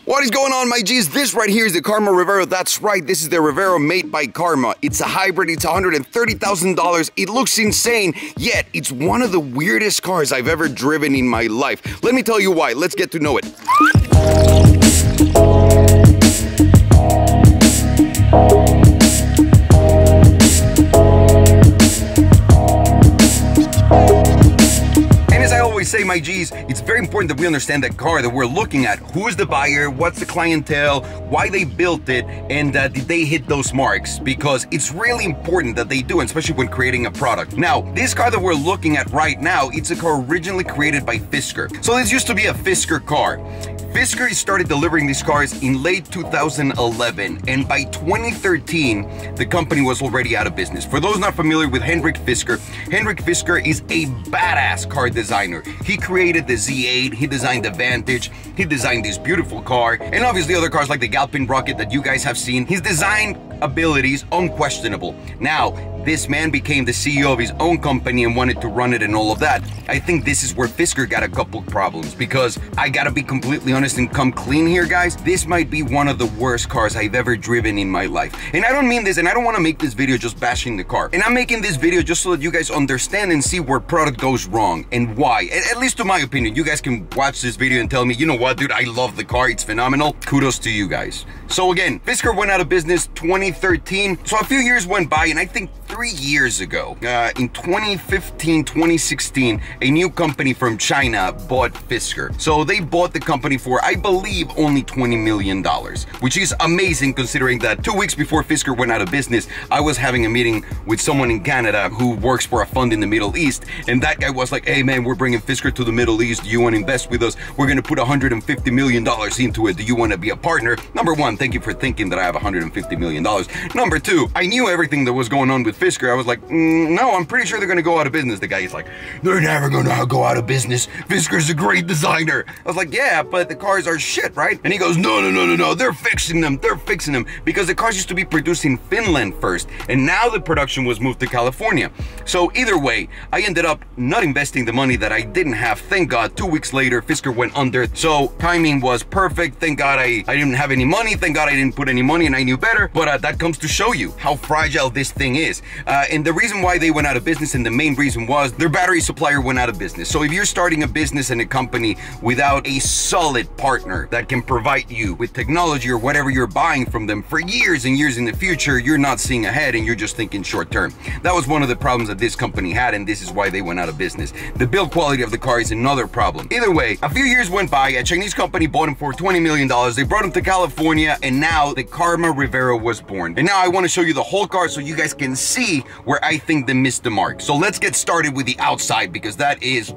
What is going on, my G's? This right here is the Karma Revero. That's right, this is the Revero made by Karma. It's a hybrid, it's $130,000. It looks insane, yet it's one of the weirdest cars I've ever driven in my life. Let me tell you why. Let's get to know it. Say, my G's, it's very important that we understand that car that we're looking at. Who is the buyer? What's the clientele? Why they built it? And did they hit those marks? Because it's really important that they do, especially when creating a product. Now, this car that we're looking at right now, it's a car originally created by Fisker. So this used to be a Fisker car. Fisker started delivering these cars in late 2011, and by 2013, the company was already out of business. For those not familiar with Henrik Fisker is a badass car designer. He created the Z8, he designed the Vantage, he designed this beautiful car, and obviously other cars like the Galpin Rocket that you guys have seen. His design abilities unquestionable. Now, this man became the CEO of his own company and wanted to run it and all of that. I think this is where Fisker got a couple problems, because I gotta be completely honest and come clean here, guys. This might be one of the worst cars I've ever driven in my life. And I don't mean this, and I don't want to make this video just bashing the car. And I'm making this video just so that you guys understand and see where product goes wrong and why. At least to my opinion. You guys can watch this video and tell me, you know what, dude, I love the car, it's phenomenal. Kudos to you guys. So again, Fisker went out of business 2013. So a few years went by, and I think 3 years ago, in 2015, 2016, a new company from China bought Fisker. So they bought the company for, I believe, only $20 million, which is amazing considering that 2 weeks before Fisker went out of business, I was having a meeting with someone in Canada who works for a fund in the Middle East, and that guy was like, hey man, we're bringing Fisker to the Middle East. Do you want to invest with us? We're going to put $150 million into it. Do you want to be a partner? Number one, thank you for thinking that I have $150 million. Number two, I knew everything that was going on with Fisker. I was like, no, I'm pretty sure they're going to go out of business. The guy is like, they're never going to go out of business. Fisker's a great designer. I was like, yeah, but the cars are shit, right? And he goes, no, they're fixing them. They're fixing them, because the cars used to be produced in Finland first, and now the production was moved to California. So either way, I ended up not investing the money that I didn't have. Thank God, 2 weeks later, Fisker went under. So timing was perfect. Thank God I didn't have any money. Thank God I didn't put any money, and I knew better. But that comes to show you how fragile this thing is. And the reason why they went out of business, and the main reason was their battery supplier went out of business. So if you're starting a business and a company without a solid partner that can provide you with technology or whatever you're buying from them for years and years in the future, you're not seeing ahead and you're just thinking short term. That was one of the problems that this company had, and this is why they went out of business. The build quality of the car is another problem. Either way, a few years went by, a Chinese company bought him for $20 million. They brought him to California, and now the Karma Revero was born. And now I want to show you the whole car so you guys can see where I think they missed the mark. So let's get started with the outside, because that is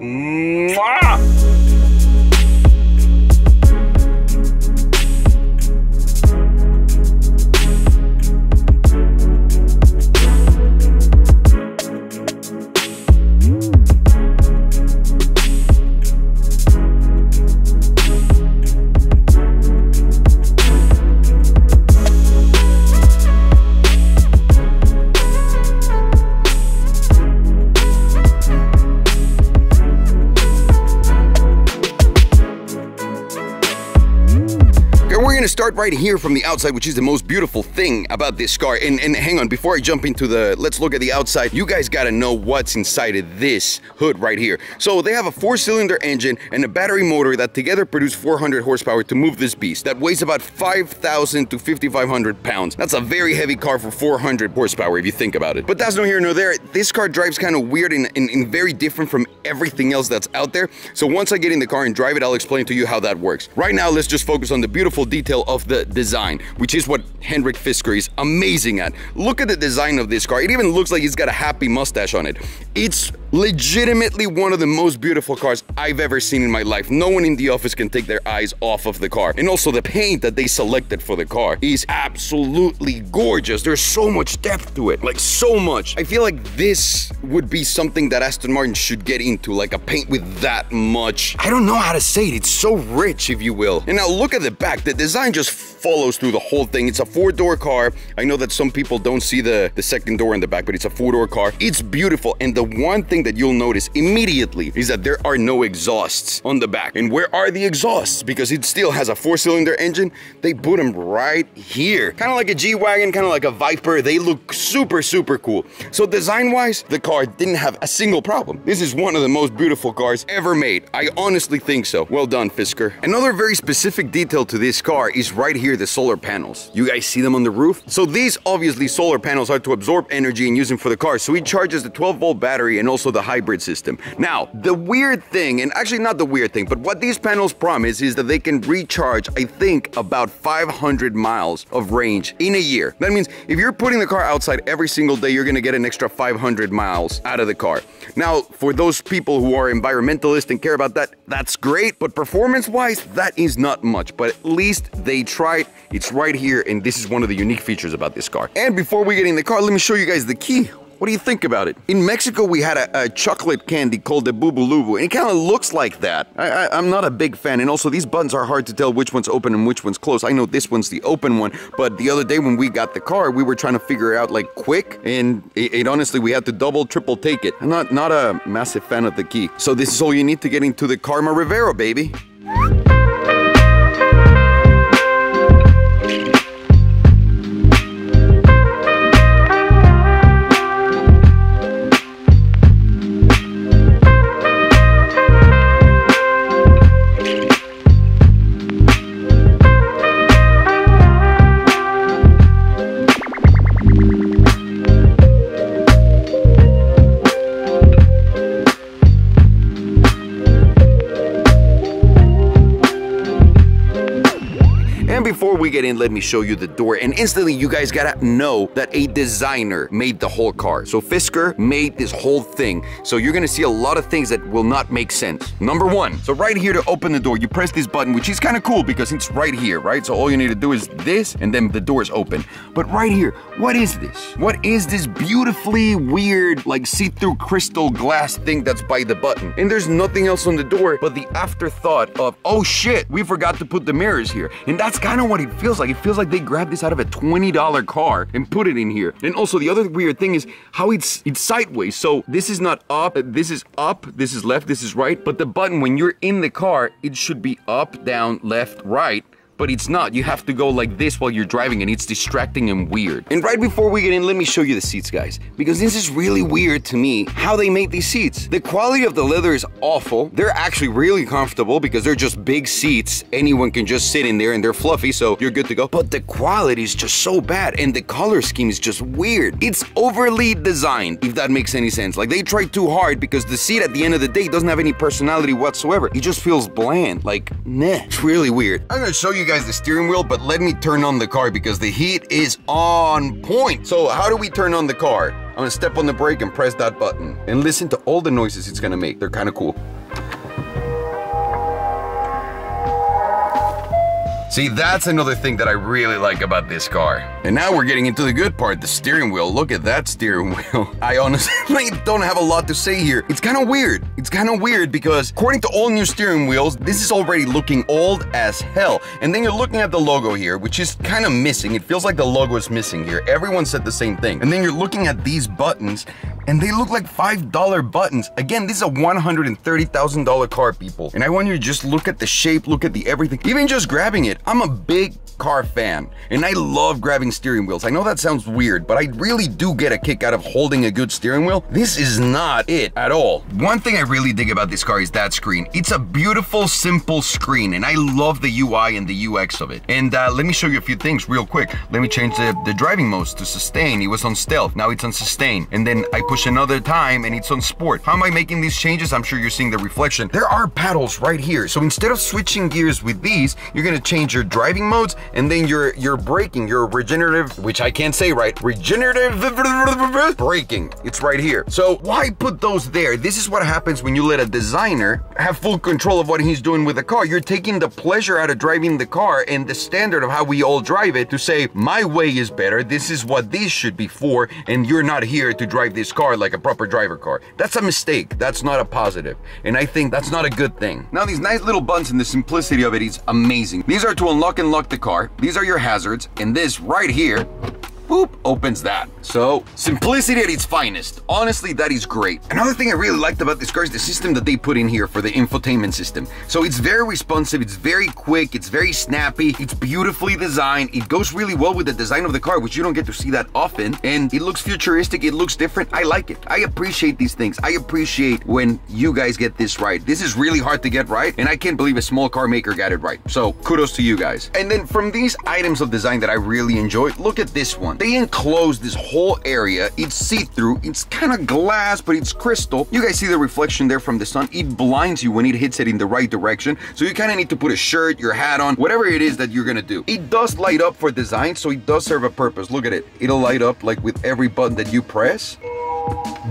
to start right here from the outside, which is the most beautiful thing about this car. And hang on, before I jump into let's look at the outside, you guys gotta know what's inside of this hood right here. So they have a 4-cylinder engine and a battery motor that together produce 400 horsepower to move this beast. That weighs about 5,000 to 5,500 pounds. That's a very heavy car for 400 horsepower if you think about it. But that's no here nor there. This car drives kind of weird and very different from everything else that's out there. So once I get in the car and drive it, I'll explain to you how that works. Right now, let's just focus on the beautiful detail of the design, which is what Henrik Fisker is amazing at. Look at the design of this car. It even looks like it's got a happy mustache on it. It's legitimately one of the most beautiful cars I've ever seen in my life. No one in the office can take their eyes off of the car. And also the paint that they selected for the car is absolutely gorgeous. There's so much depth to it, like so much. I feel like this would be something that Aston Martin should get into, like a paint with that much, I don't know how to say it, it's so rich, if you will. And now look at the back. The design just follows through the whole thing. It's a 4-door car. I know that some people don't see the second door in the back, but it's a 4-door car. It's beautiful. And the one thing that you'll notice immediately is that there are no exhausts on the back. And where are the exhausts? Because it still has a 4-cylinder engine. They put them right here. Kind of like a G-Wagon, kind of like a Viper. They look super, super cool. So design-wise, the car didn't have a single problem. This is one of the most beautiful cars ever made. I honestly think so. Well done, Fisker. Another very specific detail to this car is right here, the solar panels. You guys see them on the roof? So these obviously solar panels are to absorb energy and use them for the car. So he charges the 12-volt battery and also the hybrid system. Now, the weird thing, and actually not the weird thing, but what these panels promise is that they can recharge, I think, about 500 miles of range in a year. That means if you're putting the car outside every single day, you're gonna get an extra 500 miles out of the car. Now, for those people who are environmentalists and care about that, that's great, but performance-wise, that is not much, but at least they tried. It's right here, and this is one of the unique features about this car. And before we get in the car, let me show you guys the key. What do you think about it? In Mexico, we had a chocolate candy called the Bubu Lubu, and it kind of looks like that. I'm not a big fan, and also these buttons are hard to tell which one's open and which one's closed. I know this one's the open one, but the other day when we got the car, we were trying to figure it out like quick, and it honestly, we had to double, triple take it. I'm not a massive fan of the key. So this is all you need to get into the Karma Revero, baby. Before we get in, let me show you the door, and instantly you guys gotta know that a designer made the whole car. So Fisker made this whole thing. So you're gonna see a lot of things that will not make sense. Number one, so right here to open the door, you press this button, which is kind of cool because it's right here, right? So all you need to do is this, and then the door is open. But right here, what is this? What is this beautifully weird, like see-through crystal glass thing that's by the button? And there's nothing else on the door but the afterthought of, oh shit, we forgot to put the mirrors here. And that's kind of what it feels like. It feels like they grabbed this out of a $20 car and put it in here. And also the other weird thing is how it's sideways. So this is not up, this is left, this is right. But the button, when you're in the car, it should be up, down, left, right. But it's not. You have to go like this while you're driving, and it's distracting and weird. And right before we get in, let me show you the seats, guys, because this is really weird to me how they made these seats. The quality of the leather is awful. They're actually really comfortable because they're just big seats. Anyone can just sit in there and they're fluffy, so you're good to go. But the quality is just so bad, and the color scheme is just weird. It's overly designed, if that makes any sense. Like they tried too hard because the seat at the end of the day doesn't have any personality whatsoever. It just feels bland, like, meh. It's really weird. I'm gonna show you guys the steering wheel, but let me turn on the car because the heat is on point. So how do we turn on the car? I'm gonna step on the brake and press that button and listen to all the noises it's gonna make. They're kind of cool. See, that's another thing that I really like about this car. And now we're getting into the good part, the steering wheel. Look at that steering wheel. I honestly don't have a lot to say here. It's kind of weird. It's kind of weird because according to all new steering wheels, this is already looking old as hell. And then you're looking at the logo here, which is kind of missing. It feels like the logo is missing here. Everyone said the same thing. And then you're looking at these buttons, and they look like $5 buttons. Again, this is a $130,000 car, people. And I want you to just look at the shape, look at the everything. Even just grabbing it, I'm a big car fan, and I love grabbing steering wheels. I know that sounds weird, but I really do get a kick out of holding a good steering wheel. This is not it at all. One thing I really dig about this car is that screen. It's a beautiful, simple screen, and I love the UI and the UX of it. And let me show you a few things real quick. Let me change the driving modes to sustain. It was on stealth, now it's on sustain. And then I push another time and it's on sport. How am I making these changes? I'm sure you're seeing the reflection. There are paddles right here. So instead of switching gears with these, you're gonna change your driving modes, and then your braking, your regenerative, which I can't say right, regenerative braking. It's right here. So why put those there? This is what happens when you let a designer have full control of what he's doing with the car. You're taking the pleasure out of driving the car and the standard of how we all drive it to say, my way is better, this is what this should be for, and you're not here to drive this car like a proper driver car. That's a mistake. That's not a positive. And I think that's not a good thing. Now, these nice little buttons and the simplicity of it is amazing. These are to unlock and lock the car. car. These are your hazards, and this right here, boop, opens that. So, simplicity at its finest. Honestly, that is great. Another thing I really liked about this car is the system that they put in here for the infotainment system. So it's very responsive, it's very quick, it's very snappy, it's beautifully designed, it goes really well with the design of the car, which you don't get to see that often, and it looks futuristic, it looks different. I like it. I appreciate these things. I appreciate when you guys get this right. This is really hard to get right, and I can't believe a small car maker got it right. So, kudos to you guys. And then from these items of design that I really enjoy, look at this one. They enclose this whole area. It's see-through. It's kind of glass, but it's crystal. You guys see the reflection there from the sun. It blinds you when it hits it in the right direction. So you kind of need to put a shirt, your hat on, whatever it is that you're gonna do. It does light up for design, so it does serve a purpose. Look at it. It'll light up like with every button that you press.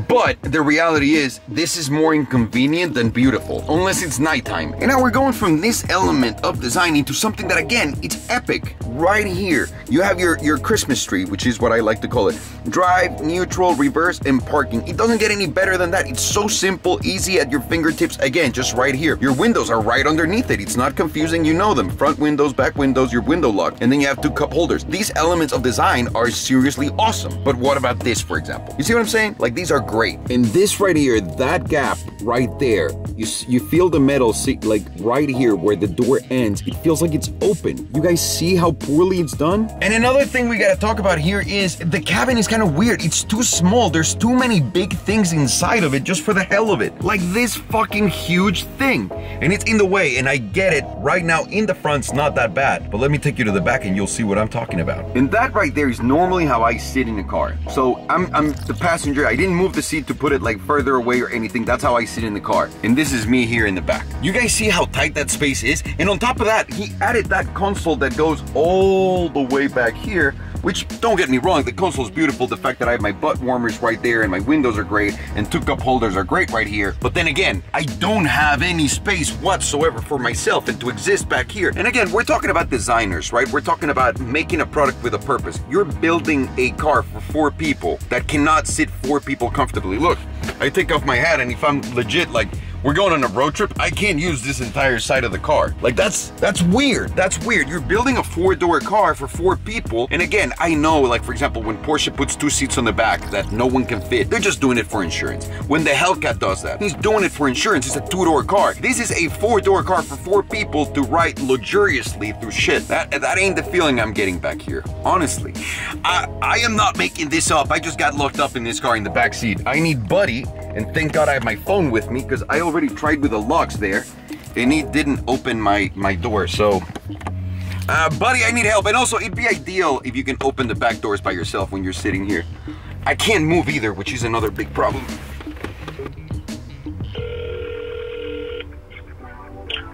But the reality is, this is more inconvenient than beautiful, unless it's nighttime. And now we're going from this element of design into something that, again, it's epic. Right here, you have your Christmas tree, which is what I like to call it. Drive, neutral, reverse, and parking. It doesn't get any better than that. It's so simple, easy at your fingertips. Again, just right here. Your windows are right underneath it. It's not confusing, you know them. Front windows, back windows, your window lock. And then you have two cup holders. These elements of design are seriously awesome. But what about this, for example? You see what I'm saying? Like, these are great. And this right here, that gap right there, you feel the metal, see, like right here where the door ends, it feels like it's open. You guys see how poorly it's done? And another thing we gotta talk about here is the cabin is kind of weird. It's too small. There's too many big things inside of it just for the hell of it. Like this fucking huge thing. And it's in the way, and I get it. Right now in the front's not that bad, but let me take you to the back and you'll see what I'm talking about. And that right there is normally how I sit in a car. So I'm the passenger. I didn't move the seat to put it like further away or anything. That's how I sit in the car. And this is me here in the back. You guys see how tight that space is? And on top of that, he added that console that goes all the way back here, which, don't get me wrong, the console is beautiful. The fact that I have my butt warmers right there and my windows are great and two cup holders are great right here. But then again, I don't have any space whatsoever for myself and to exist back here. And again, we're talking about designers, right? We're talking about making a product with a purpose. You're building a car for 4 people that cannot sit 4 people comfortably. Look, I take off my hat, and if I'm legit, like, we're going on a road trip, I can't use this entire side of the car. Like, that's weird. That's weird. You're building a 4-door car for 4 people. And again, I know, like, for example, when Porsche puts 2 seats on the back that no one can fit, they're just doing it for insurance. When the Hellcat does that, he's doing it for insurance. It's a 2-door car. This is a 4-door car for 4 people to ride luxuriously through shit. That ain't the feeling I'm getting back here. Honestly, I am not making this up. I just got locked up in this car in the back seat. I need Buddy, and thank God I have my phone with me, because I already tried with the locks there and it didn't open my door. So Buddy, I need help. And also, it'd be ideal if you can open the back doors by yourself when you're sitting here. I can't move either, which is another big problem.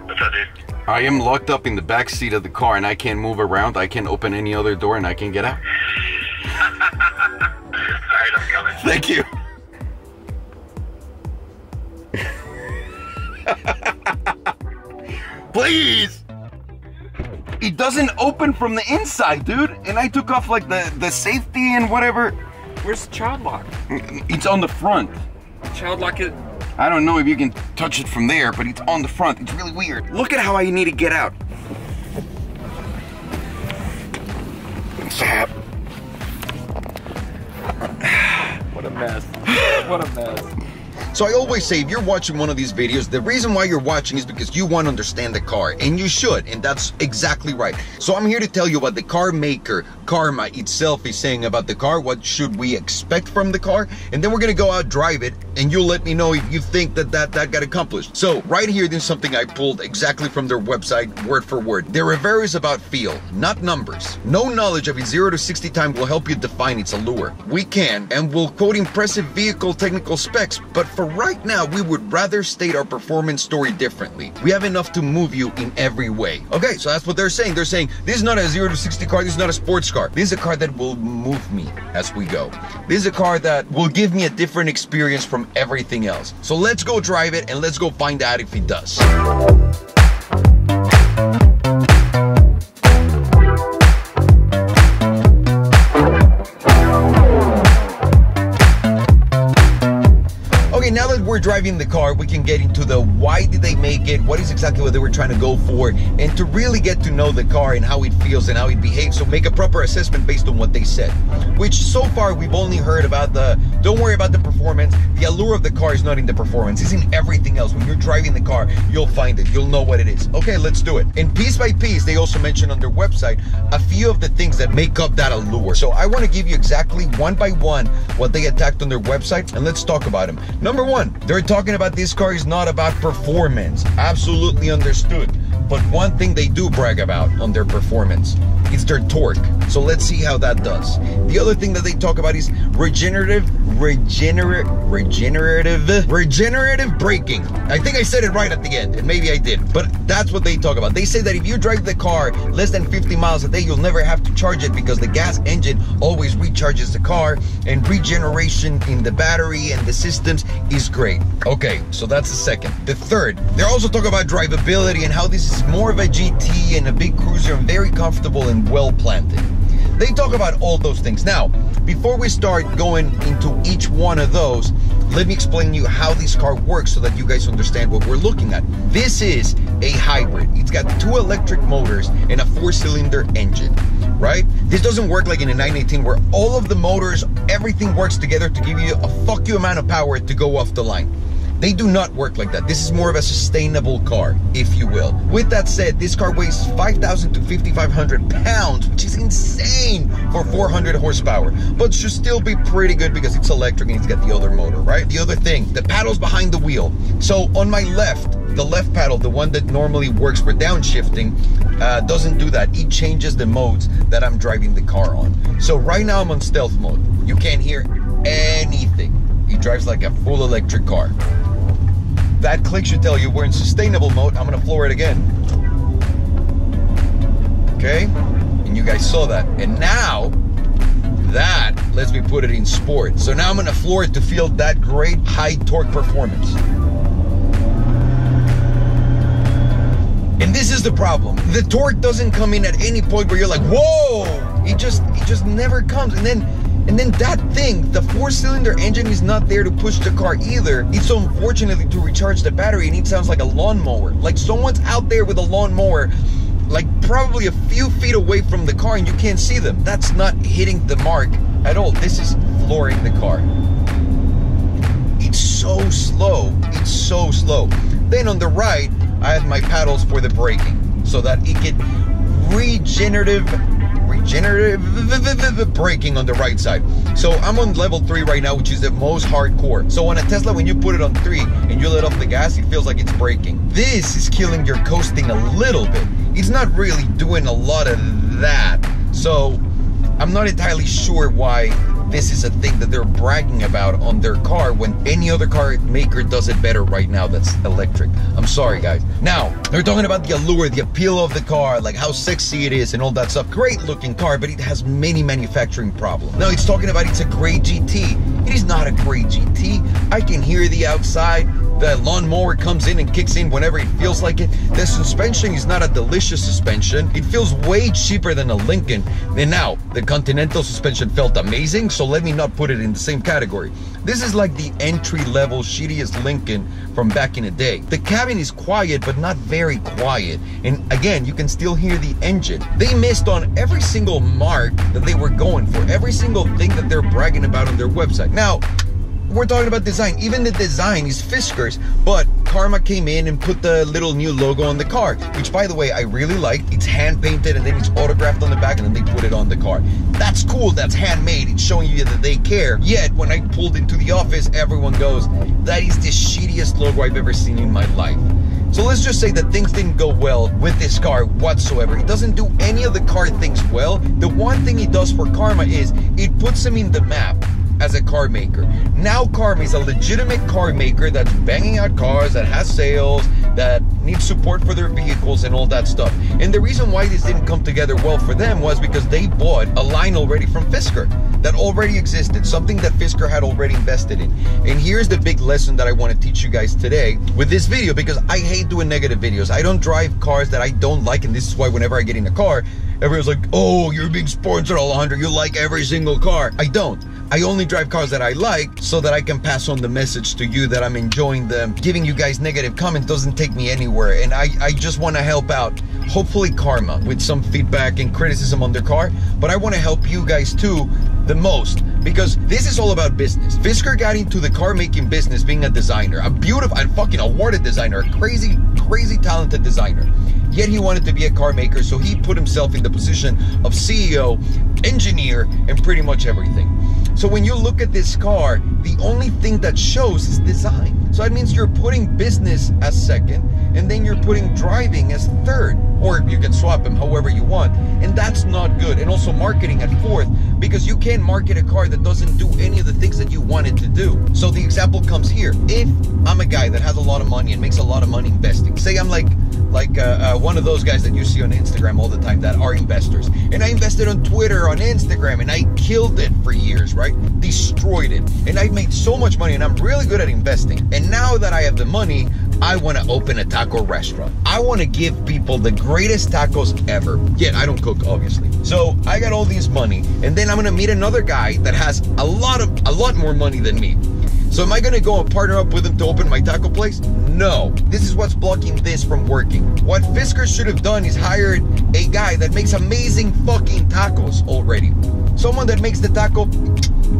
What's up, dude? I am locked up in the back seat of the car and I can't move around. I can't open any other door and I can't get out. Alright, I'm coming. Thank you. Please! It doesn't open from the inside, dude. And I took off like the safety and whatever. Where's the child lock? It's on the front. Child lock it. I don't know if you can touch it from there, but it's on the front. It's really weird. Look at how I need to get out. What a mess. What a mess. So I always say, if you're watching one of these videos, the reason why you're watching is because you want to understand the car, and you should, and that's exactly right. So I'm here to tell you what the car maker, Karma itself, is saying about the car, what should we expect from the car, and then we're gonna go out, drive it, and you'll let me know if you think that got accomplished. So right here, this is something I pulled exactly from their website, word for word. The Revero is about feel, not numbers. No knowledge of its 0 to 60 time will help you define its allure. We can, and will quote impressive vehicle technical specs, but for right now, we would rather state our performance story differently. We have enough to move you in every way. Okay, so that's what they're saying. They're saying, this is not a 0 to 60 car, this is not a sports car. This is a car that will move me as we go. This is a car that will give me a different experience from everything else. So let's go drive it and let's go find out if it does. Now that we're driving driving the car, we can get into the why did they make it, what is exactly what they were trying to go for, and to really get to know the car and how it feels and how it behaves, so make a proper assessment based on what they said. Which so far we've only heard about don't worry about the performance. The allure of the car is not in the performance, it's in everything else. When you're driving the car, you'll find it, you'll know what it is. Okay, let's do it. And piece by piece, they also mentioned on their website a few of the things that make up that allure. So I want to give you exactly one by one what they attacked on their website, and let's talk about them. Number one, they're talking about this car is not about performance. Absolutely understood. But one thing they do brag about on their performance is their torque. So let's see how that does. The other thing that they talk about is regenerative braking. I think I said it right at the end, and maybe I did, but that's what they talk about. They say that if you drive the car less than 50 miles a day, you'll never have to charge it because the gas engine always recharges the car, and regeneration in the battery and the systems is great. Okay, so that's the second. The third, they're also talking about drivability and how this is more of a GT and a big cruiser and very comfortable and well planted. They talk about all those things. Now, before we start going into each one of those, let me explain to you how this car works so that you guys understand what we're looking at. This is a hybrid. It's got 2 electric motors and a 4-cylinder engine, right? This doesn't work like in a 918 where all of the motors, everything works together to give you a fuck you amount of power to go off the line. They do not work like that. This is more of a sustainable car, if you will. With that said, this car weighs 5,000 to 5,500 pounds, which is insane for 400 horsepower, but should still be pretty good because it's electric and it's got the other motor, right? The other thing, the paddles behind the wheel. So on my left, the left paddle, the one that normally works for downshifting, doesn't do that. It changes the modes that I'm driving the car on. So right now I'm on stealth mode. You can't hear anything. It drives like a full electric car. That click should tell you we're in sustainable mode. I'm gonna floor it again. Okay, and you guys saw that. And now, that lets me put it in sport. So now I'm gonna floor it to feel that great high torque performance. And this is the problem. The torque doesn't come in at any point where you're like, whoa! It just never comes. And then that thing, the 4-cylinder engine is not there to push the car either. It's unfortunately to recharge the battery, and it sounds like a lawnmower. Like someone's out there with a lawnmower, like probably a few feet away from the car and you can't see them. That's not hitting the mark at all. This is flooring the car. It's so slow. It's so slow. Then on the right, I have my paddles for the braking so that it can regenerative braking on the right side. So I'm on level 3 right now, which is the most hardcore. So on a Tesla, when you put it on 3 and you let off the gas, it feels like it's braking. This is killing your coasting a little bit. It's not really doing a lot of that. So I'm not entirely sure why this is a thing that they're bragging about on their car when any other car maker does it better right now that's electric. I'm sorry, guys. Now, they're talking about the allure, the appeal of the car, like how sexy it is and all that stuff. Great looking car, but it has many manufacturing problems. Now, it's talking about it's a great GT. It is not a great GT. I can hear the outside. The lawnmower comes in and kicks in whenever it feels like it. The suspension is not a delicious suspension. It feels way cheaper than a Lincoln. And now, the Continental suspension felt amazing, so let me not put it in the same category. This is like the entry-level shittiest Lincoln from back in the day. The cabin is quiet, but not very quiet. And again, you can still hear the engine. They missed on every single mark that they were going for, every single thing that they're bragging about on their website. Now, we're talking about design. Even the design is Fiskars, but Karma came in and put the little new logo on the car, which, by the way, I really like. It's hand painted and then it's autographed on the back and then they put it on the car. That's cool. That's handmade. It's showing you that they care. Yet when I pulled into the office, everyone goes, that is the shittiest logo I've ever seen in my life. So let's just say that things didn't go well with this car whatsoever. It doesn't do any of the car things well. The one thing it does for Karma is it puts them in the map as a car maker. Now Karma is a legitimate car maker that's banging out cars, that has sales, that need support for their vehicles and all that stuff. And the reason why this didn't come together well for them was because they bought a line already from Fisker that already existed, something that Fisker had already invested in. And here's the big lesson that I want to teach you guys today with this video, because I hate doing negative videos. I don't drive cars that I don't like, and this is why whenever I get in a car, everyone's like, oh, you're being sponsored, Alejandro, you like every single car. I don't. I only drive cars that I like so that I can pass on the message to you that I'm enjoying them. Giving you guys negative comments doesn't take me anywhere, and I just want to help out, hopefully Karma, with some feedback and criticism on their car, but I want to help you guys too the most, because this is all about business. Fisker got into the car making business being a designer, a beautiful and fucking awarded designer, a crazy talented designer. Yet he wanted to be a car maker, so he put himself in the position of CEO, engineer, and pretty much everything. So when you look at this car, the only thing that shows is design. So that means you're putting business as second, and then you're putting driving as third, or you can swap them however you want, and that's not good. And also marketing at fourth, because you can't market a car that doesn't do any of the things that you want it to do. So the example comes here. If I'm a guy that has a lot of money and makes a lot of money investing, say I'm like one of those guys that you see on Instagram all the time that are investors, and I invested on Twitter, on Instagram, and I killed it for years, right? Destroyed it, and I've made so much money, and I'm really good at investing. And now that I have the money, I want to open a taco restaurant. I want to give people the greatest tacos ever. Yet I don't cook, obviously. So I got all this money, and then I'm gonna meet another guy that has a lot more money than me. So am I gonna go and partner up with him to open my taco place? No. This is what's blocking this from working. What Fisker should have done is hired a guy that makes amazing fucking tacos already. Someone that makes the taco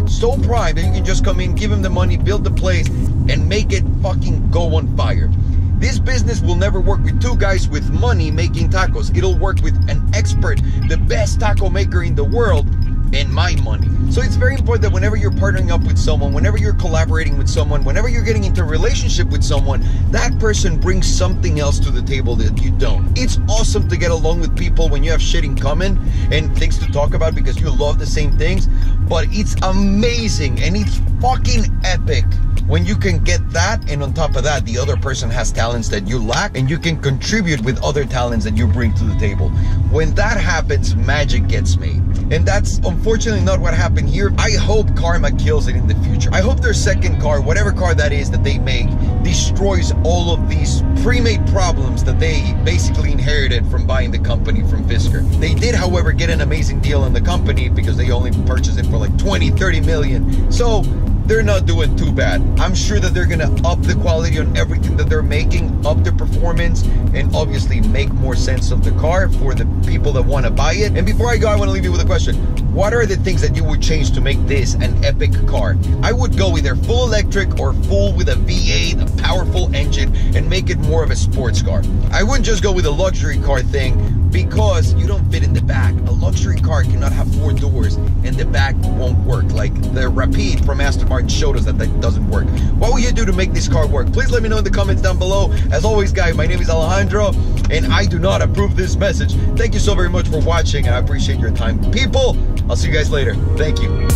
so prime that you can just come in, give him the money, build the place, and make it fucking go on fire. This business will never work with two guys with money making tacos. It'll work with an expert, the best taco maker in the world, and my money. So it's very important that whenever you're partnering up with someone, whenever you're collaborating with someone, whenever you're getting into a relationship with someone, that person brings something else to the table that you don't. It's awesome to get along with people when you have shit in common and things to talk about because you love the same things, but it's amazing and it's fucking epic when you can get that, and on top of that, the other person has talents that you lack, and you can contribute with other talents that you bring to the table. When that happens, magic gets made. And that's unfortunately not what happened here. I hope Karma kills it in the future. I hope their second car, whatever car that is that they make, destroys all of these pre-made problems that they basically inherited from buying the company from Fisker. They did, however, get an amazing deal on the company because they only purchased it for like 20, 30 million. So they're not doing too bad. I'm sure that they're gonna up the quality on everything that they're making, up the performance, and obviously make more sense of the car for the people that want to buy it. And before I go, I want to leave you with a question. What are the things that you would change to make this an epic car? I would go either full electric or full with a V8, a powerful engine, and make it more of a sports car. I wouldn't just go with a luxury car thing because you don't fit in the back. A luxury car cannot have 4 doors and the back won't work. Like the Rapide from Aston Martin showed us that that doesn't work. What will you do to make this car work? Please let me know in the comments down below. As always, guys, my name is Alejandro, and I do not approve this message. Thank you so very much for watching, and I appreciate your time. People, I'll see you guys later. Thank you.